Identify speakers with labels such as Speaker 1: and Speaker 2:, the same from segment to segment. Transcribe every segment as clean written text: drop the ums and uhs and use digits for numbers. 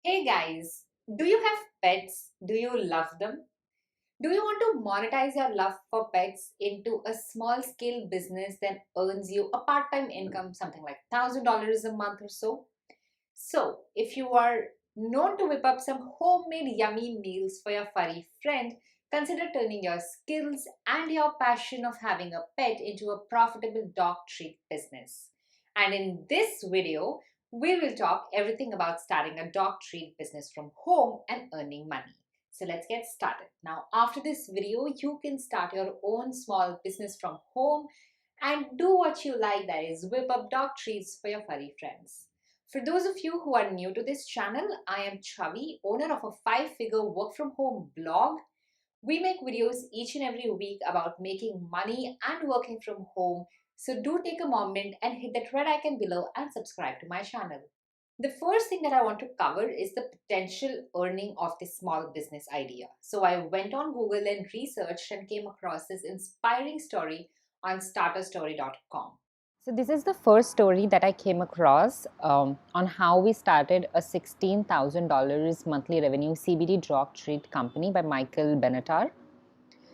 Speaker 1: Hey guys, do you have pets? Do you love them? Do you want to monetize your love for pets into a small scale business that earns you a part time income, something like $1,000 a month or so? So, if you are known to whip up some homemade yummy meals for your furry friend, consider turning your skills and your passion of having a pet into a profitable dog treat business. And in this video, we will talk everything about starting a dog treat business from home and earning money. So let's get started. Now, after this video, you can start your own small business from home and do what you like, that is, whip up dog treats for your furry friends. For those of you who are new to this channel, I am Chavi, owner of a 5-figure work from home blog. We make videos each and every week about making money and working from home. So do take a moment and hit that red icon below and subscribe to my channel. The first thing that I want to cover is the potential earning of this small business idea. So I went on Google and researched and came across this inspiring story on starterstory.com. So this is the first story that I came across on how we started a $16,000 monthly revenue CBD dog treat company by Michael Benatar.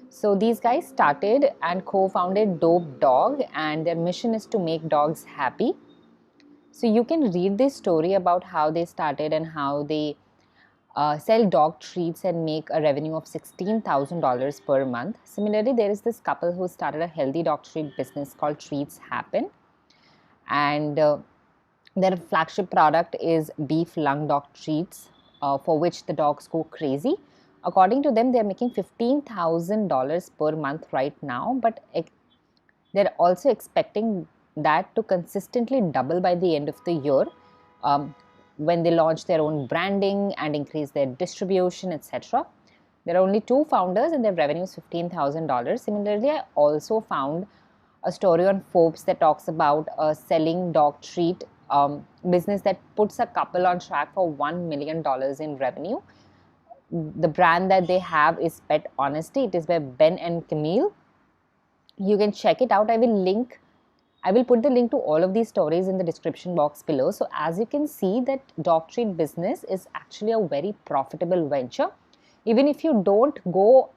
Speaker 1: So these guys started and co-founded Dope Dog, and their mission is to make dogs happy. So you can read this story about how they started and how they sell dog treats and make a revenue of $16,000 per month. Similarly, there is this couple who started a healthy dog treat business called Treats Happen, and their flagship product is beef lung dog treats, for which the dogs go crazy. According to them, they're making $15,000 per month right now, but they're also expecting that to consistently double by the end of the year, um, when they launch their own branding and increase their distribution, etc. There are only two founders and their revenue is $15,000. Similarly, I also found a story on Forbes that talks about a selling dog treat business that puts a couple on track for $1 million in revenue. The brand that they have is Pet Honesty. It is by Ben and Camille. You can check it out. I will put the link to all of these stories in the description box below. So as you can see, that dog treat business is actually a very profitable venture. Even if you don't go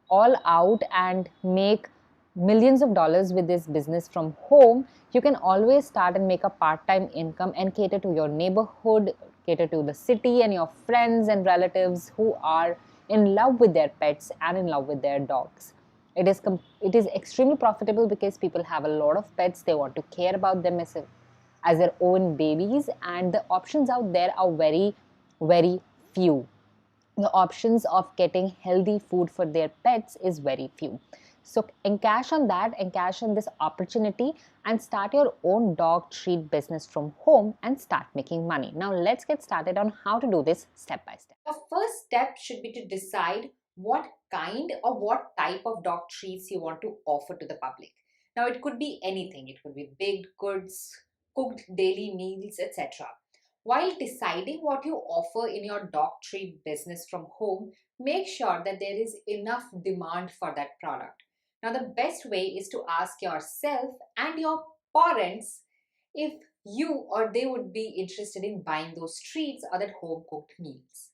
Speaker 1: all out and make millions of dollars with this business from home, you can always start and make a part-time income and cater to your neighborhood, cater to the city and your friends and relatives who are in love with their pets and in love with their dogs. It is extremely profitable because people have a lot of pets. They want to care about them as their own babies, and the options out there are very, very few. The options of getting healthy food for their pets is very few. So encash on that, encash on this opportunity, and start your own dog treat business from home and start making money. Now let's get started on how to do this step by step. The first step should be to decide what kind or what type of dog treats you want to offer to the public. Now it could be anything. It could be baked goods, cooked daily meals, etc. While deciding what you offer in your dog treat business from home, make sure that there is enough demand for that product. Now, the best way is to ask yourself and your parents if you or they would be interested in buying those treats or that home cooked meals.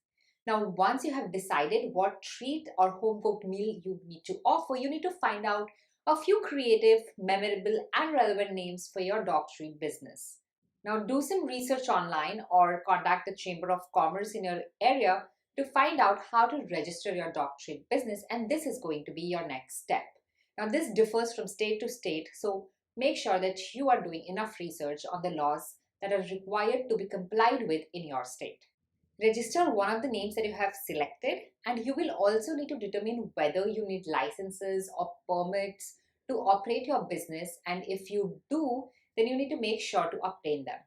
Speaker 1: Now, once you have decided what treat or home cooked meal you need to offer, you need to find out a few creative, memorable, and relevant names for your dog treat business. Now, do some research online or contact the Chamber of Commerce in your area to find out how to register your dog treat business, and this is going to be your next step. Now, this differs from state to state, so make sure that you are doing enough research on the laws that are required to be complied with in your state. Register one of the names that you have selected, and you will also need to determine whether you need licenses or permits to operate your business, and if you do, then you need to make sure to obtain them.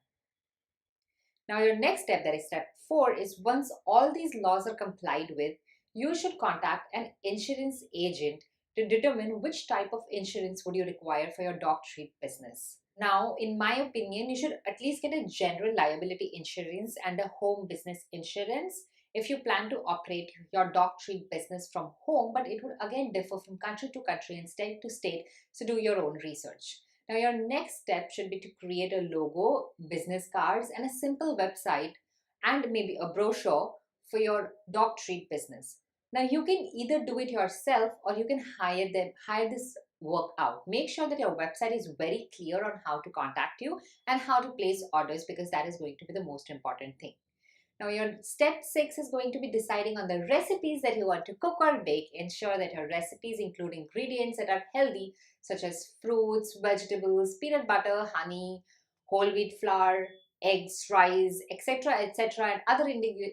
Speaker 1: Now, your next step, that is step 4, is once all these laws are complied with, you should contact an insurance agent to determine which type of insurance would you require for your dog treat business. Now, in my opinion, you should at least get a general liability insurance and a home business insurance if you plan to operate your dog treat business from home, but it would again differ from country to country and state to state, so do your own research. Now, your next step should be to create a logo, business cards, and a simple website and maybe a brochure for your dog treat business. Now you can either do it yourself or you can hire this work out. Make sure that your website is very clear on how to contact you and how to place orders, because that is going to be the most important thing. Now, your step 6 is going to be deciding on the recipes that you want to cook or bake. Ensure that your recipes include ingredients that are healthy, such as fruits, vegetables, peanut butter, honey, whole wheat flour, eggs, rice, etc., and other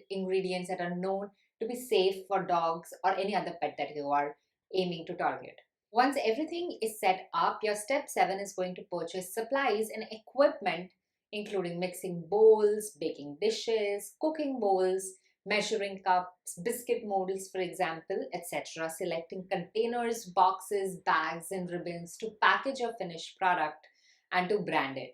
Speaker 1: ingredients that are known to be safe for dogs or any other pet that you are aiming to target. Once everything is set up, your step 7 is going to purchase supplies and equipment, including mixing bowls, baking dishes, cooking bowls, measuring cups, biscuit molds, for example, etc. Selecting containers, boxes, bags, and ribbons to package your finished product and to brand it.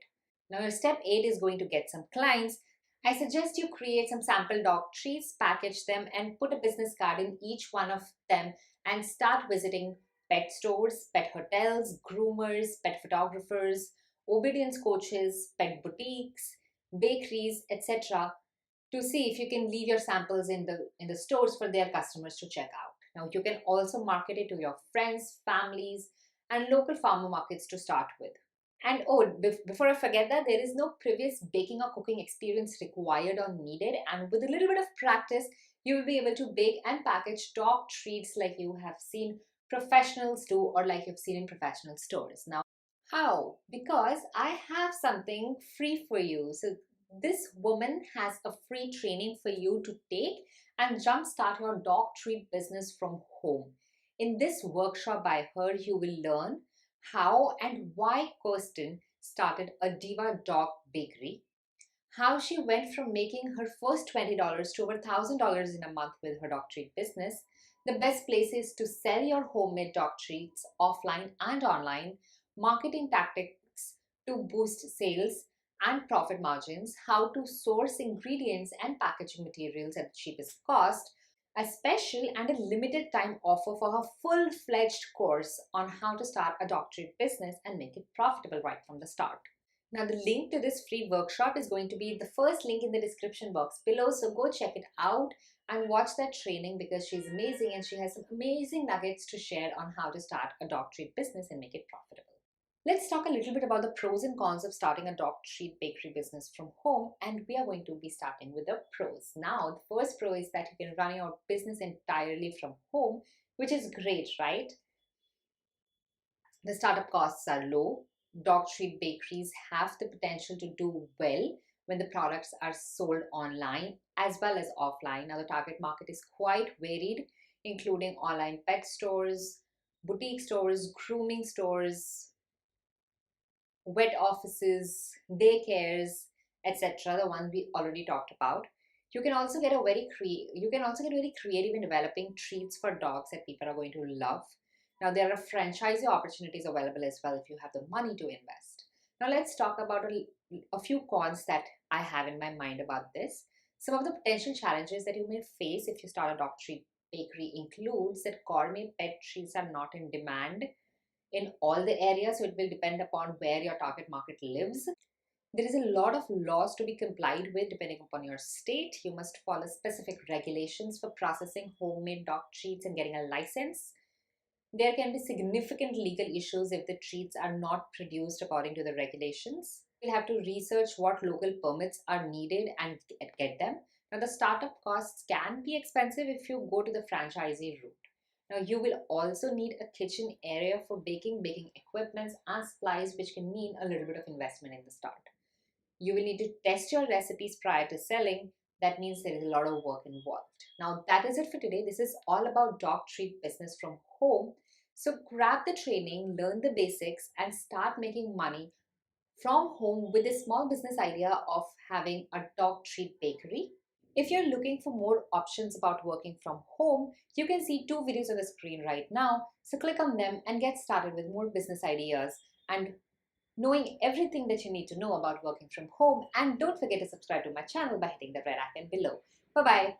Speaker 1: Now, your step 8 is going to get some clients. I suggest you create some sample dog treats, package them, and put a business card in each one of them and start visiting pet stores, pet hotels, groomers, pet photographers, obedience coaches, pet boutiques, bakeries, etc. to see if you can leave your samples in the stores for their customers to check out. Now you can also market it to your friends, families, and local farmer markets to start with. And oh, before I forget that, there is no previous baking or cooking experience required or needed, and with a little bit of practice, you will be able to bake and package dog treats like you have seen professionals do or like you've seen in professional stores. Now, how? Because I have something free for you. So this woman has a free training for you to take and jumpstart your dog treat business from home. In this workshop by her, you will learn how and why Kirsten started a Diva Dog Bakery, how she went from making her first $20 to over $1,000 in a month with her dog treat business, the best places to sell your homemade dog treats offline and online, marketing tactics to boost sales and profit margins, how to source ingredients and packaging materials at the cheapest cost, a special and a limited time offer for her full-fledged course on how to start a dog treat business and make it profitable right from the start. Now, the link to this free workshop is going to be the first link in the description box below. So go check it out and watch that training, because she's amazing and she has some amazing nuggets to share on how to start a dog treat business and make it profitable. Let's talk a little bit about the pros and cons of starting a dog treat bakery business from home, and we are going to be starting with the pros. Now, the first pro is that you can run your business entirely from home, which is great, right? The startup costs are low. Dog treat bakeries have the potential to do well when the products are sold online as well as offline. Now, the target market is quite varied, including online pet stores, boutique stores, grooming stores, vet offices, daycares, etc. The ones we already talked about. You can also get very creative in developing treats for dogs that people are going to love. Now, there are franchisee opportunities available as well if you have the money to invest. Now, let's talk about a few cons that I have in my mind about this. Some of the potential challenges that you may face if you start a dog treat bakery includes that gourmet pet treats are not in demand in all the areas, so it will depend upon where your target market lives. There is a lot of laws to be complied with depending upon your state. You must follow specific regulations for processing homemade dog treats and getting a license. There can be significant legal issues if the treats are not produced according to the regulations. You'll have to research what local permits are needed and get them. Now, the startup costs can be expensive if you go to the franchisee route. Now, you will also need a kitchen area for baking equipments and supplies, which can mean a little bit of investment in the start. You will need to test your recipes prior to selling. That means there is a lot of work involved. Now, that is it for today. This is all about dog treat business from home. So grab the training, learn the basics, and start making money from home with a small business idea of having a dog treat bakery. If you're looking for more options about working from home, you can see 2 videos on the screen right now. So click on them and get started with more business ideas and knowing everything that you need to know about working from home. And don't forget to subscribe to my channel by hitting the red icon below. Bye-bye.